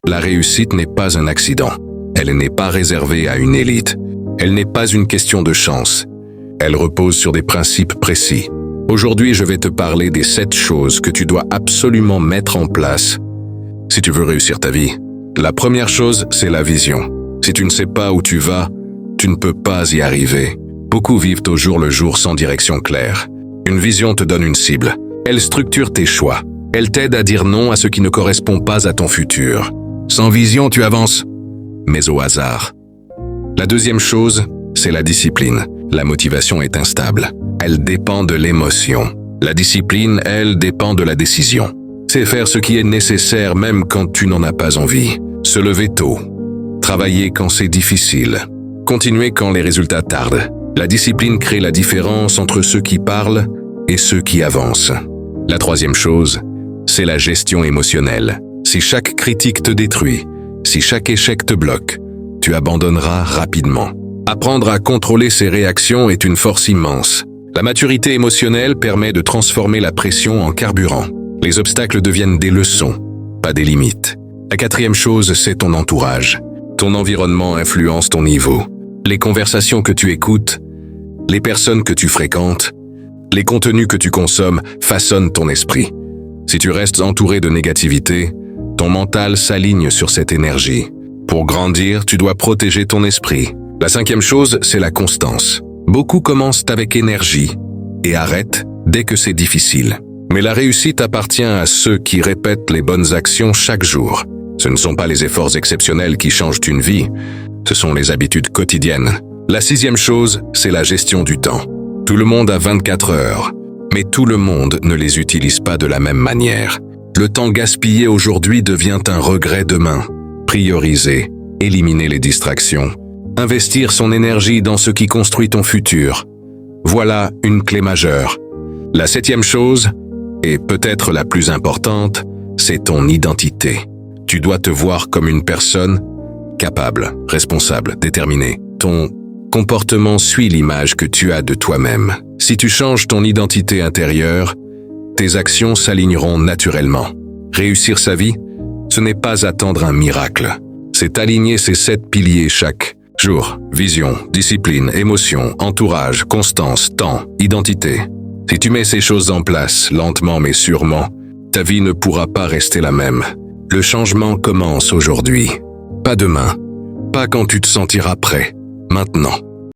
La réussite n'est pas un accident. Elle n'est pas réservée à une élite. Elle n'est pas une question de chance. Elle repose sur des principes précis. Aujourd'hui, je vais te parler des 7 choses que tu dois absolument mettre en place si tu veux réussir ta vie. La première chose, c'est la vision. Si tu ne sais pas où tu vas, tu ne peux pas y arriver. Beaucoup vivent au jour le jour sans direction claire. Une vision te donne une cible. Elle structure tes choix. Elle t'aide à dire non à ce qui ne correspond pas à ton futur. Sans vision, tu avances, mais au hasard. La deuxième chose, c'est la discipline. La motivation est instable. Elle dépend de l'émotion. La discipline, elle, dépend de la décision. C'est faire ce qui est nécessaire même quand tu n'en as pas envie. Se lever tôt. Travailler quand c'est difficile. Continuer quand les résultats tardent. La discipline crée la différence entre ceux qui parlent et ceux qui avancent. La troisième chose, c'est la gestion émotionnelle. Si chaque critique te détruit, si chaque échec te bloque, tu abandonneras rapidement. Apprendre à contrôler ses réactions est une force immense. La maturité émotionnelle permet de transformer la pression en carburant. Les obstacles deviennent des leçons, pas des limites. La quatrième chose, c'est ton entourage. Ton environnement influence ton niveau. Les conversations que tu écoutes, les personnes que tu fréquentes, les contenus que tu consommes façonnent ton esprit. Si tu restes entouré de négativité, ton mental s'aligne sur cette énergie. Pour grandir, tu dois protéger ton esprit. La cinquième chose, c'est la constance. Beaucoup commencent avec énergie et arrêtent dès que c'est difficile. Mais la réussite appartient à ceux qui répètent les bonnes actions chaque jour. Ce ne sont pas les efforts exceptionnels qui changent une vie, ce sont les habitudes quotidiennes. La sixième chose, c'est la gestion du temps. Tout le monde a 24 heures, mais tout le monde ne les utilise pas de la même manière. Le temps gaspillé aujourd'hui devient un regret demain. Prioriser, éliminer les distractions, investir son énergie dans ce qui construit ton futur. Voilà une clé majeure. La septième chose, et peut-être la plus importante, c'est ton identité. Tu dois te voir comme une personne capable, responsable, déterminée. Ton comportement suit l'image que tu as de toi-même. Si tu changes ton identité intérieure, tes actions s'aligneront naturellement. Réussir sa vie, ce n'est pas attendre un miracle. C'est aligner ces 7 piliers chaque jour. Vision, discipline, émotion, entourage, constance, temps, identité. Si tu mets ces choses en place, lentement mais sûrement, ta vie ne pourra pas rester la même. Le changement commence aujourd'hui. Pas demain. Pas quand tu te sentiras prêt. Maintenant.